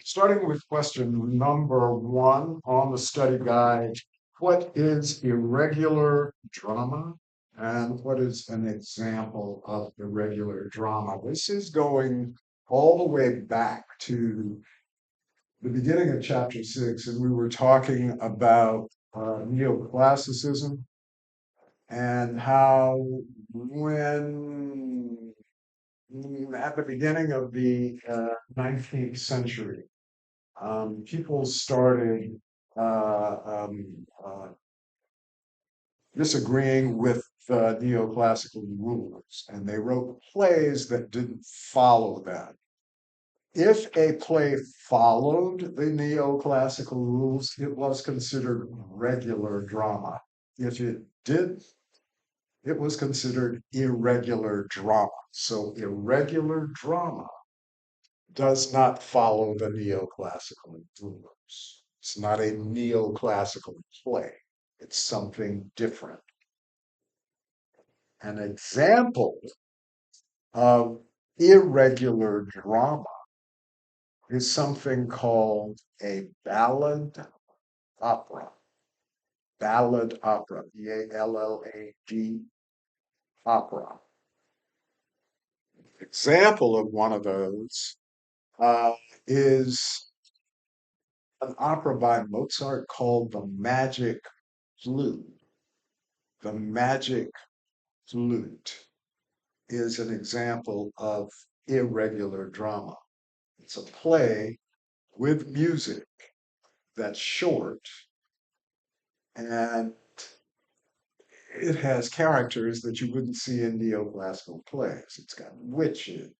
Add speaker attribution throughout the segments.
Speaker 1: Starting with question number one on the study guide, what is irregular drama and what is an example of irregular drama? This is going all the way back to the beginning of chapter six, and we were talking about neoclassicism and how when at the beginning of the 19th century, people started disagreeing with the neoclassical rules, and they wrote plays that didn't follow that. If a play followed the neoclassical rules, it was considered regular drama. If it did, it was considered irregular drama. So, irregular drama does not follow the neoclassical rules. It's not a neoclassical play, it's something different. An example of irregular drama is something called a ballad opera. Ballad opera, Ballad opera. Example of one of those uh, is an opera by Mozart called The Magic Flute. The Magic Flute is an example of irregular drama. It's a play with music that's short and it has characters that you wouldn't see in neoclassical plays. It's got witches,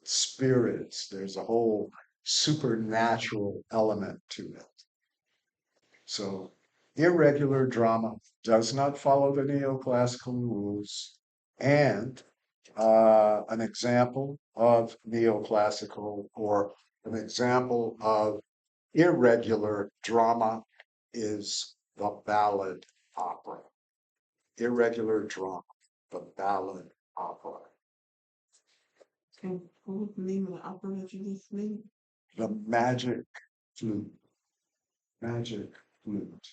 Speaker 1: spirits, there's a whole supernatural element to it. So, irregular drama does not follow the neoclassical rules, and an example of neoclassical or an example of irregular drama is the ballad opera. Irregular drama, the ballad opera.
Speaker 2: And what was the name of the opera that you just named?
Speaker 1: The magic flute. Magic flute.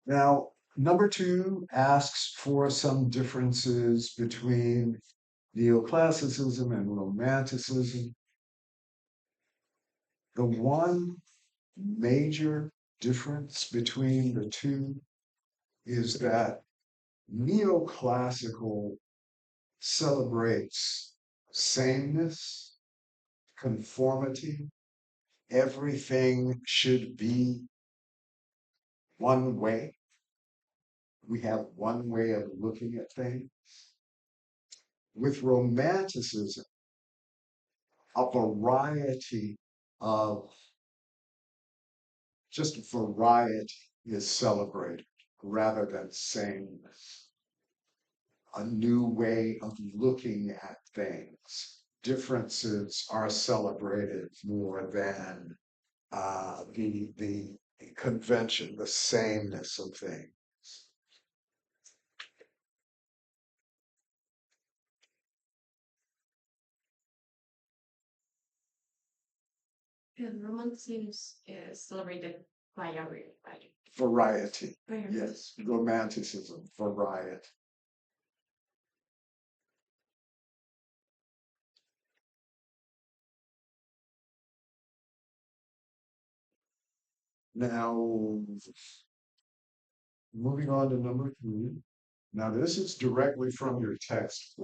Speaker 1: Now, number two asks for some differences between neoclassicism and romanticism. The one major difference between the two is that neoclassical celebrates sameness, conformity. Everything should be one way. We have one way of looking at things. With romanticism, a variety of just variety is celebrated rather than sameness. A new way of looking at things. Differences are celebrated more than the convention, the sameness of things.
Speaker 2: And romanticism is celebrated by
Speaker 1: Variety,
Speaker 2: variety.
Speaker 1: yes, romanticism, variety. Now, moving on to number three. Now, this is directly from your text.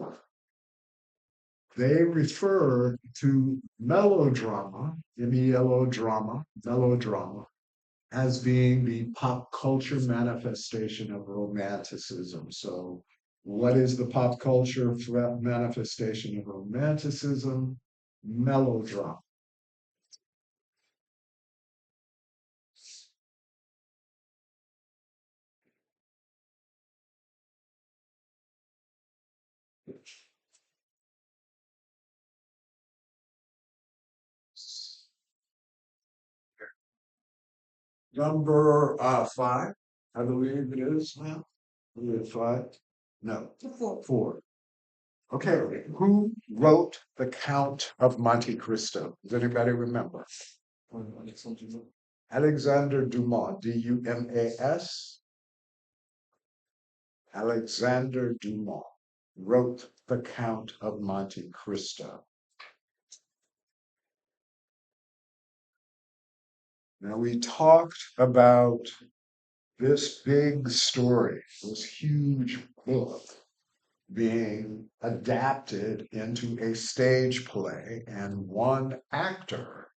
Speaker 1: They refer to melodrama, melodrama, melodrama, as being the pop culture manifestation of romanticism. So, what is the pop culture manifestation of romanticism? Melodrama. Number five, I believe it is. Well, five. No,
Speaker 2: Four.
Speaker 1: four. Okay, who wrote The Count of Monte Cristo? Does anybody remember? Alexander Dumas, D-U-M-A-S. Alexander Dumas wrote The Count of Monte Cristo. Now, we talked about this big story, this huge book being adapted into a stage play, and one actor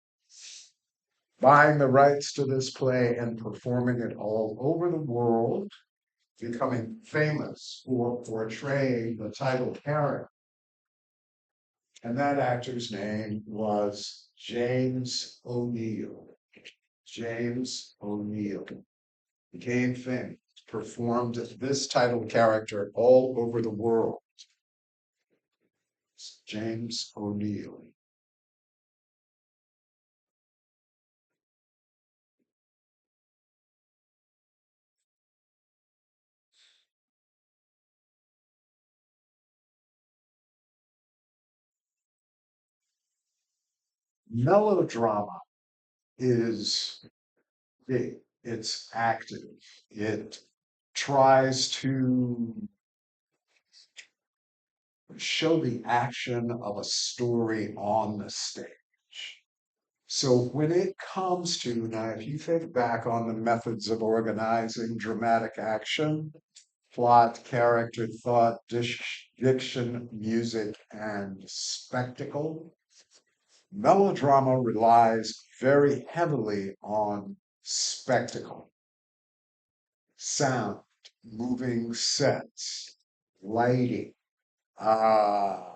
Speaker 1: buying the rights to this play and performing it all over the world, becoming famous for portraying the title character. And that actor's name was James O'Neill. James O'Neill became famous, performed this title character all over the world. James O'Neill. Melodrama is big, it's active, it tries to show the action of a story on the stage. So when it comes to, now, if you think back on the methods of organizing dramatic action, plot, character, thought, diction, music, and spectacle, melodrama relies very heavily on spectacle, sound, moving sets, lighting, uh,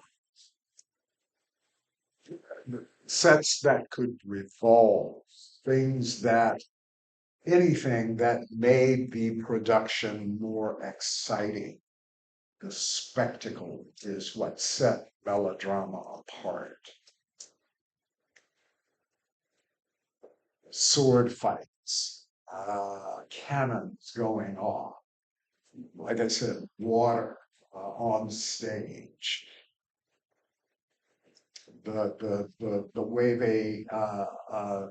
Speaker 1: sets that could revolve, things that anything that made the production more exciting. The spectacle is what set melodrama apart. Sword fights, cannons going off, like I said, water on stage, the way they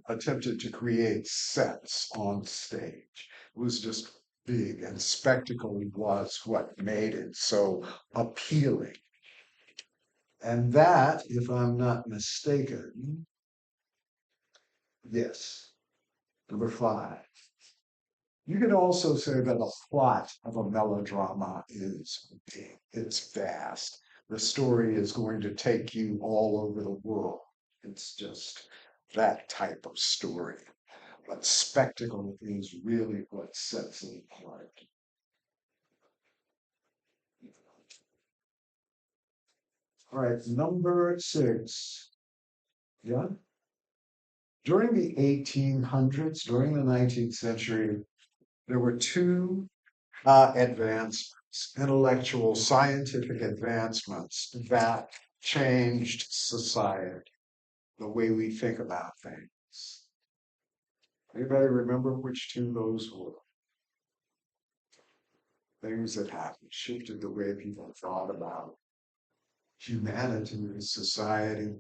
Speaker 1: attempted to create sets on stage was just big, and spectacle was what made it so appealing. And that, if I'm not mistaken, yes, number five. You could also say that the plot of a melodrama is big, it's vast. The story is going to take you all over the world. It's just that type of story. But spectacle is really what sets it apart. All right, number six. Yeah. During the 1800s, during the 19th century, there were two advancements, intellectual, scientific advancements that changed society, the way we think about things. Anybody remember which two those were? Things that happened, shifted the way people thought about humanity and society.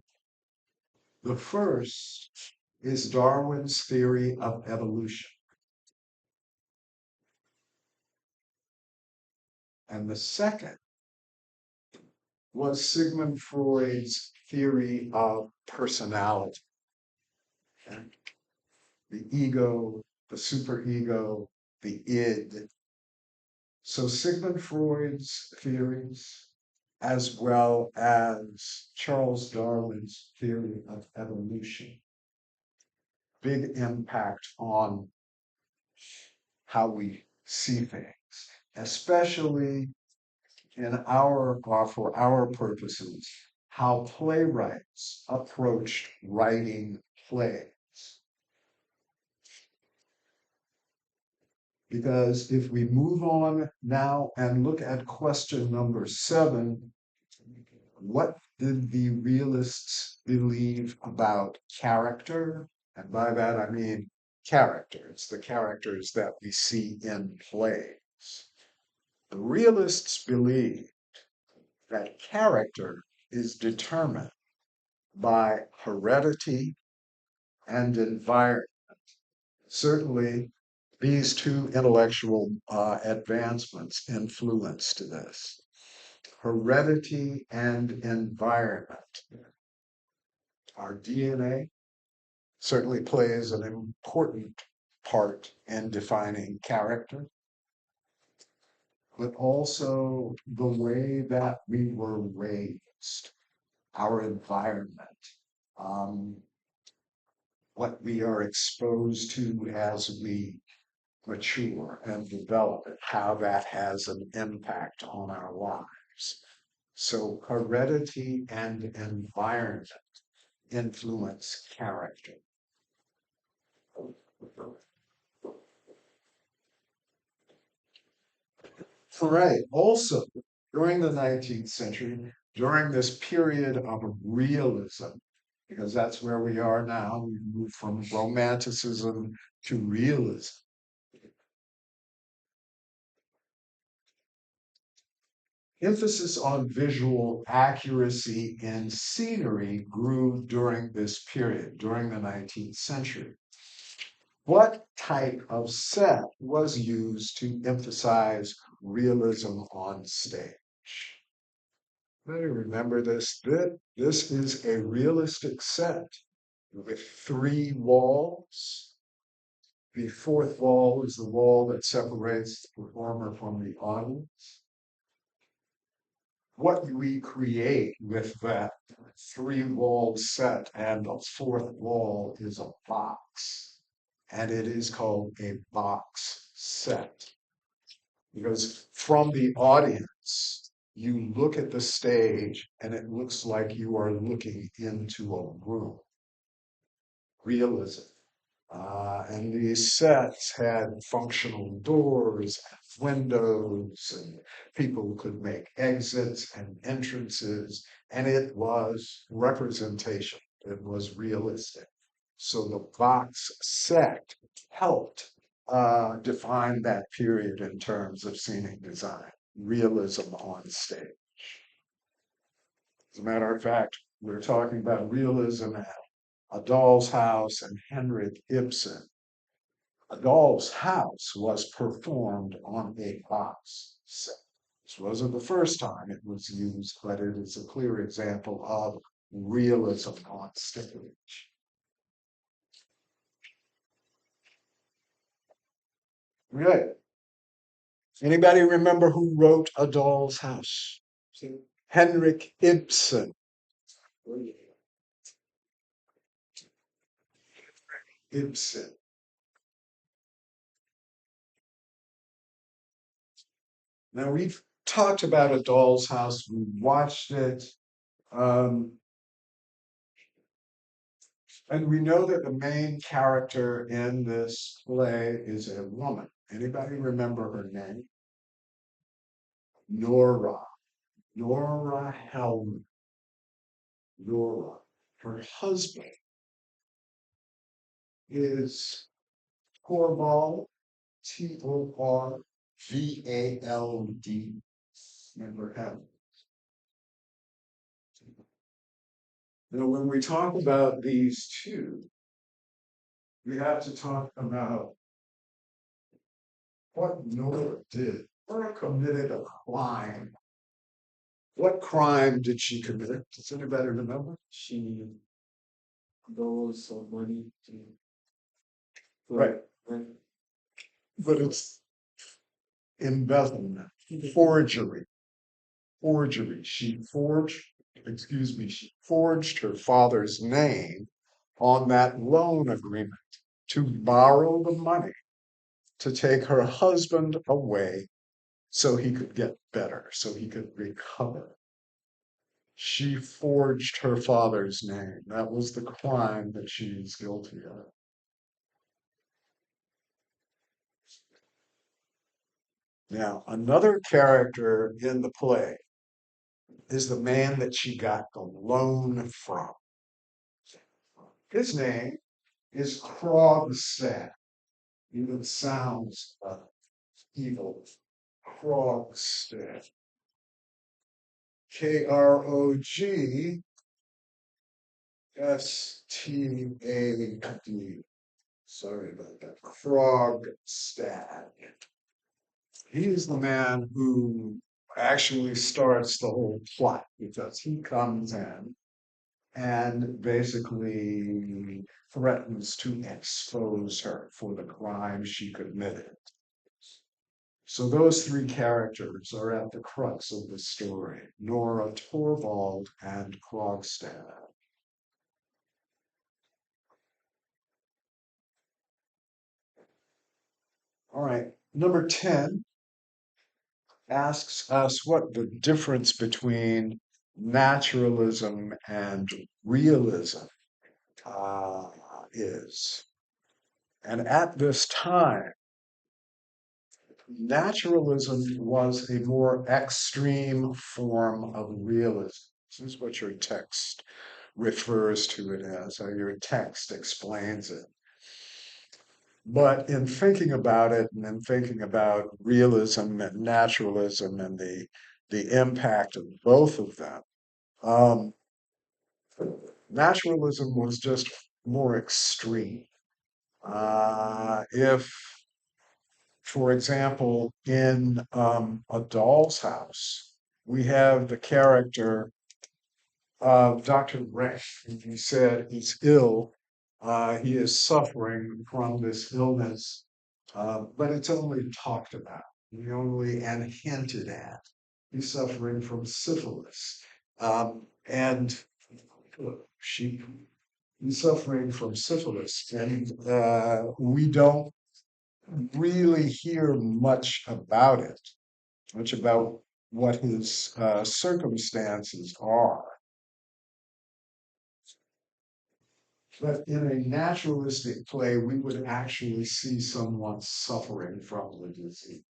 Speaker 1: The first is Darwin's theory of evolution. And the second was Sigmund Freud's theory of personality. Okay? The ego, the superego, the id. So Sigmund Freud's theories, as well as Charles Darwin's theory of evolution, big impact on how we see things, especially in our, or for our purposes, how playwrights approached writing plays. Because if we move on now and look at question number 7, what did the realists believe about character? And by that I mean characters, the characters that we see in plays. The realists believed that character is determined by heredity and environment. Certainly, these two intellectual advancements influenced this. Heredity and environment. Our DNA certainly plays an important part in defining character, but also the way that we were raised, our environment, um, what we are exposed to as we mature and develop it, how that has an impact on our lives. So heredity and environment influence character. Right. Also, during the 19th century, during this period of realism, because that's where we are now, we move from romanticism to realism. Emphasis on visual accuracy in scenery grew during this period, during the 19th century. What type of set was used to emphasize realism on stage? Let me remember this. This is a realistic set with three walls. The fourth wall is the wall that separates the performer from the audience. What we create with that three-walled set and a fourth wall is a box, and it is called a box set. Because from the audience, you look at the stage and it looks like you are looking into a room. Realism. And these sets had functional doors and windows, and people could make exits and entrances, and it was representation. It was realistic. So the box set helped define that period in terms of scenic design, realism on stage. As a matter of fact, we're talking about realism at A Doll's House and Henrik Ibsen. A Doll's House was performed on a box set. This wasn't the first time it was used, but it is a clear example of realism on stage. Right. Anybody remember who wrote A Doll's House? Henrik Ibsen. Ibsen. Now we've talked about A Doll's House. We watched it. Um, and we know that the main character in this play is a woman. Anybody remember her name? Nora. Nora Helm. Nora. Her husband is Torvald, Torvald. Remember him. Now, when we talk about these two, we have to talk about what Nora did. Nora committed a crime. What crime did she commit? Does anybody remember?
Speaker 3: She stole some money to
Speaker 1: Right.
Speaker 3: right.
Speaker 1: But it's embezzlement, forgery, forgery. She forged her father's name on that loan agreement to borrow the money to take her husband away so he could get better, so he could recover. She forged her father's name. That was the crime that she is guilty of. Now, another character in the play is the man that she got the loan from. His name is Krogstad. Even sounds evil. Krogstad. Krogstad. Sorry about that. Krogstad. He's the man who actually starts the whole plot because he comes in and basically threatens to expose her for the crime she committed. So those three characters are at the crux of the story: Nora Torvald and Krogstad. All right, number 10 asks us what the difference between naturalism and realism is. And at this time, naturalism was a more extreme form of realism. This is what your text refers to it as, or your text explains it. But in thinking about it and in thinking about realism and naturalism and the impact of both of them, um, naturalism was just more extreme. If, for example, in A Doll's House, we have the character of Dr. Ray. He said he's ill. He is suffering from this illness, but it's only talked about, only and hinted at. He's suffering from syphilis, and she he's suffering from syphilis, and we don't really hear much about it, much about what his circumstances are. But in a naturalistic play, we would actually see someone suffering from the disease.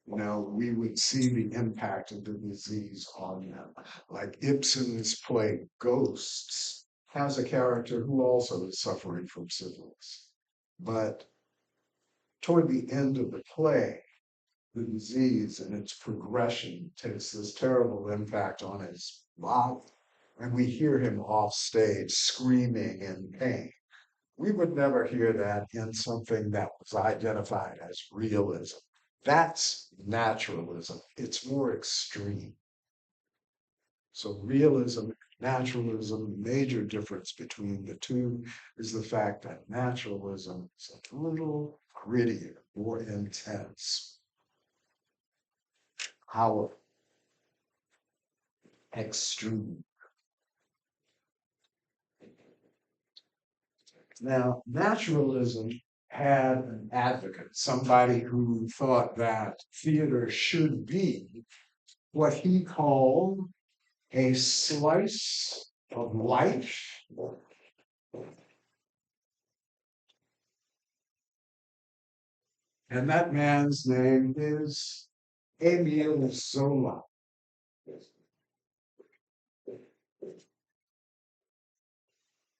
Speaker 1: We would see the impact of the disease on them. Like Ibsen's play Ghosts has a character who also is suffering from syphilis. But toward the end of the play, the disease and its progression takes this terrible impact on his body. And we hear him off stage screaming in pain. We would never hear that in something that was identified as realism. That's naturalism. It's more extreme. So realism, naturalism, major difference between the two is the fact that naturalism is a little grittier, more intense. How extreme. Now, naturalism had an advocate, somebody who thought that theater should be what he called a slice of life. And that man's name is Emile Zola.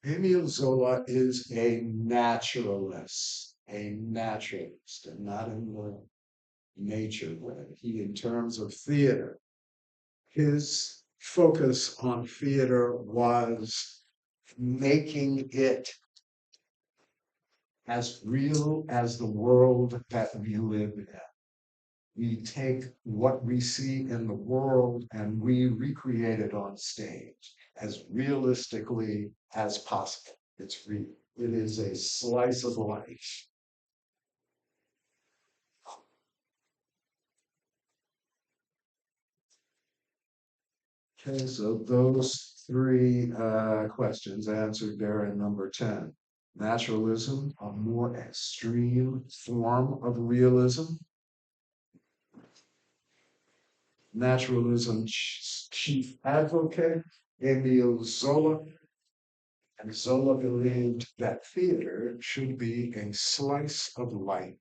Speaker 1: Emile Zola is a naturalist, and not in the nature way. He, in terms of theater, his focus on theater was making it as real as the world that we live in. We take what we see in the world and we recreate it on stage as realistically as possible. It's real. It is a slice of life. Okay, so those three questions answered there in number 10. Naturalism, a more extreme form of realism. Naturalism's chief advocate, Emile Zola. And Zola believed that theater should be a slice of life.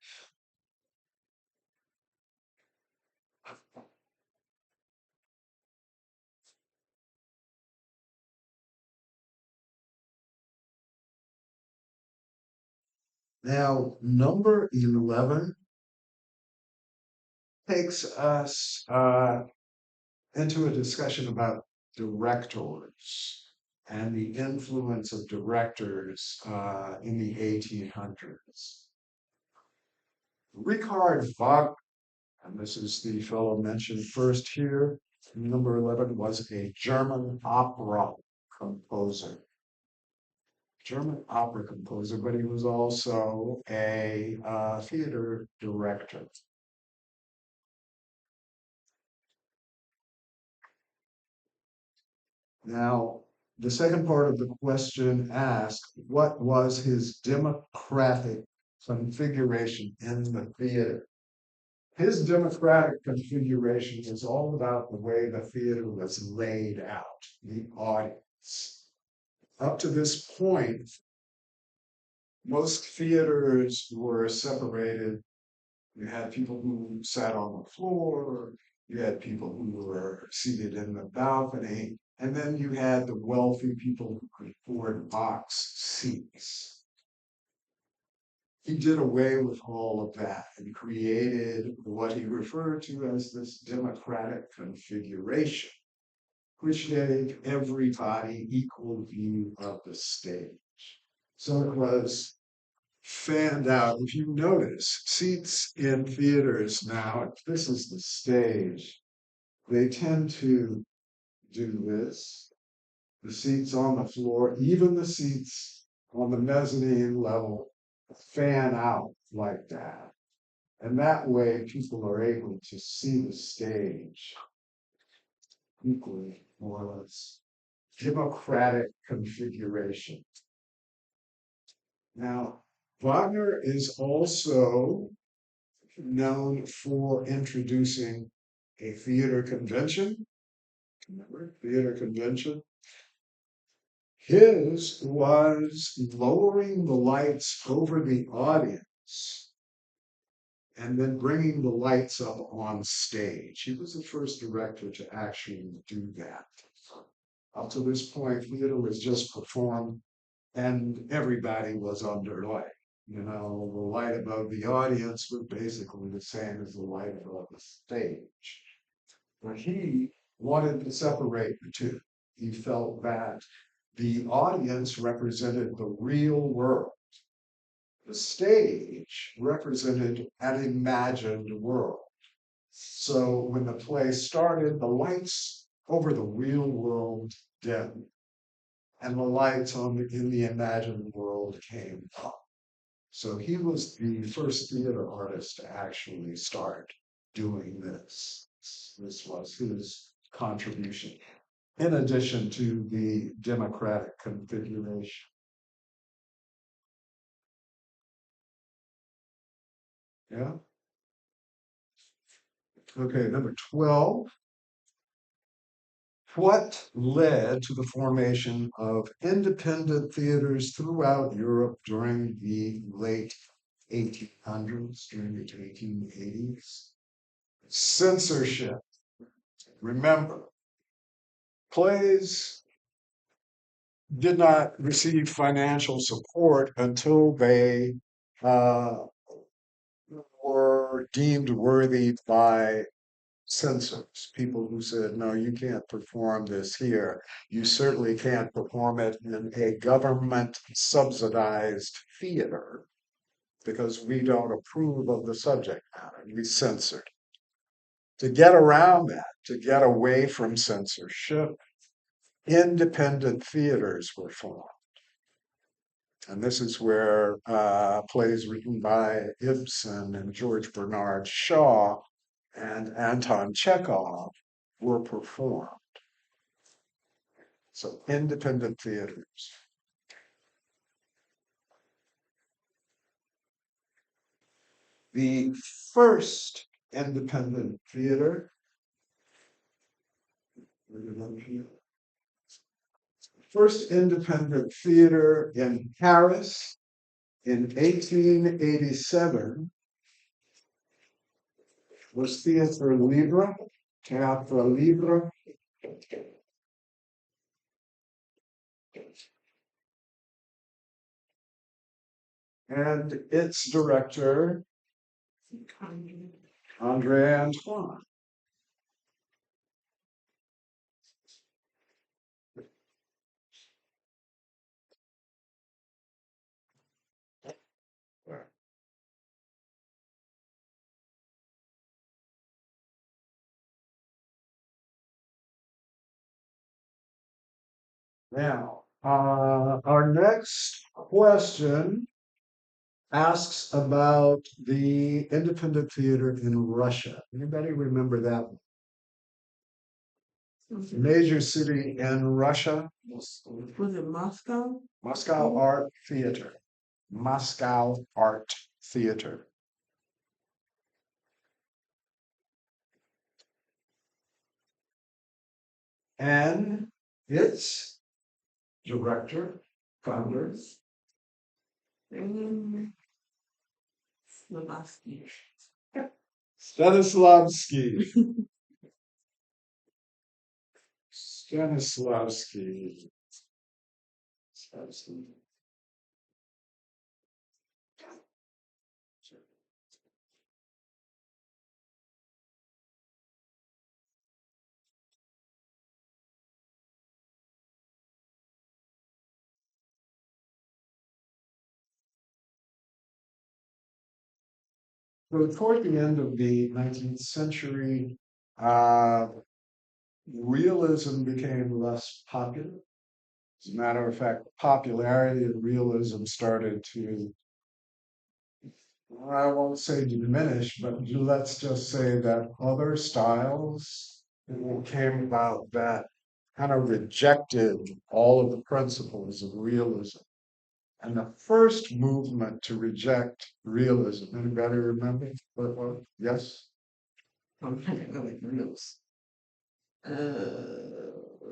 Speaker 1: Now, number 11 takes us into a discussion about directors and the influence of directors in the 1800s. Richard Wagner, and this is the fellow mentioned first here, number 11, was a German opera composer. German opera composer, but he was also a theater director. Now, the second part of the question asked, what was his democratic configuration in the theater? His democratic configuration is all about the way the theater was laid out, the audience. Up to this point, most theaters were separated. You had people who sat on the floor, you had people who were seated in the balcony, and then you had the wealthy people who could afford box seats. He did away with all of that and created what he referred to as this democratic configuration, which gave everybody equal view of the stage. So it was fanned out. If you notice, seats in theaters now, if this is the stage, they tend to do this. The seats on the floor, even the seats on the mezzanine level, fan out like that. And that way, people are able to see the stage equally, more or less. Democratic configuration. Now, Wagner is also known for introducing a theater convention. Remember, theater convention. His was lowering the lights over the audience and then bringing the lights up on stage. He was the first director to actually do that. Up to this point, theater was just performed and everybody was under light. You know, the light above the audience was basically the same as the light above the stage. But he wanted to separate the two. He felt that the audience represented the real world. The stage represented an imagined world. So when the play started, the lights over the real world dimmed, and the lights in the imagined world came up. So he was the first theater artist to actually start doing this. This was his contribution, in addition to the democratic configuration. Yeah. Okay, number 12. What led to the formation of independent theaters throughout Europe during the late 1800s, during the 1880s? Censorship. Remember, plays did not receive financial support until they uh, were deemed worthy by censors, people who said, no, you can't perform this here. You certainly can't perform it in a government subsidized theater because we don't approve of the subject matter. We censored. To get around that, to get away from censorship, independent theaters were formed. And this is where plays written by Ibsen and George Bernard Shaw and Anton Chekhov were performed. So independent theaters. The first independent theater, first independent theater in Paris in 1887 was Theatre Libre, Théâtre Libre. And its director Andre Antoine. Now, our next question asks about the independent theater in Russia. Anybody remember that one? Major city in Russia?
Speaker 4: Was it Moscow?
Speaker 1: Moscow Art Theater. Moscow Art Theater. And its director, founder,
Speaker 4: Slavaski.
Speaker 1: Stanislavski. Stanislavski. So toward the end of the 19th century, uh, realism became less popular. As a matter of fact, the popularity of realism started to, I won't say diminish, but let's just say that other styles came about that kind of rejected all of the principles of realism. And the first movement to reject realism, anybody remember? Yes?
Speaker 4: I'm trying to go with notes.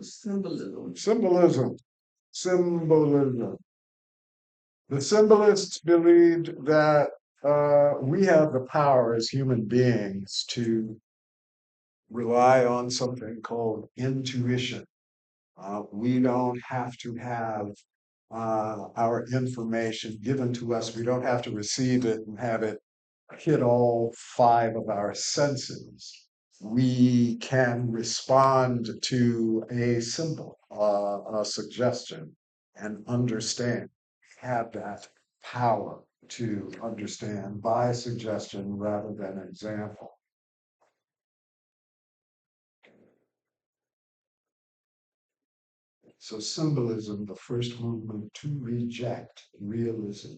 Speaker 4: Symbolism.
Speaker 1: Symbolism. Symbolism. The symbolists believed that we have the power as human beings to rely on something called intuition. We don't have to have our information given to us. We don't have to receive it and have it hit all five of our senses. We can respond to a symbol, a suggestion, and understand, have that power to understand by suggestion rather than example. So symbolism, the first movement to reject realism.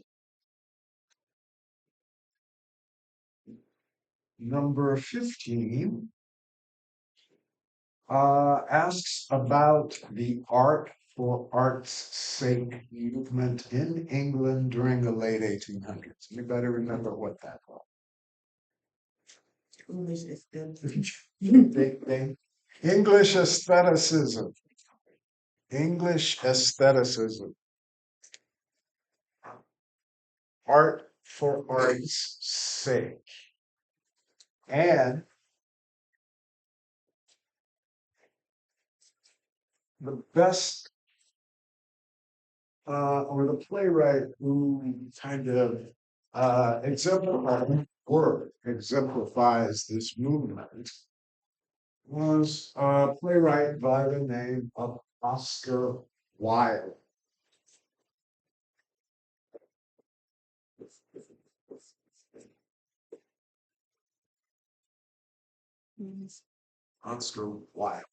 Speaker 1: Number 15 asks about the art for art's sake movement in England during the late 1800s. Anybody remember what that was?
Speaker 4: English is good.
Speaker 1: English aestheticism. English aestheticism. Art for art's sake. And the best or the playwright who kind of exemplifies this movement was a playwright by the name of Oscar Wilde. Oscar Wilde.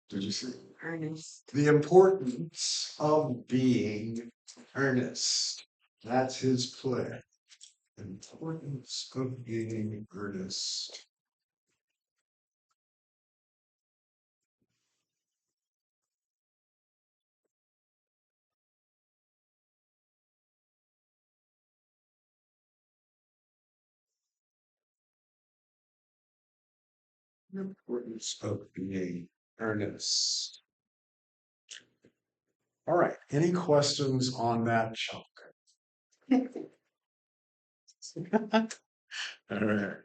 Speaker 1: Did you see?
Speaker 4: Ernest.
Speaker 1: The importance of being earnest. That's his play. Importance of being earnest. The importance of being earnest. All right. Any questions on that chunk? All right.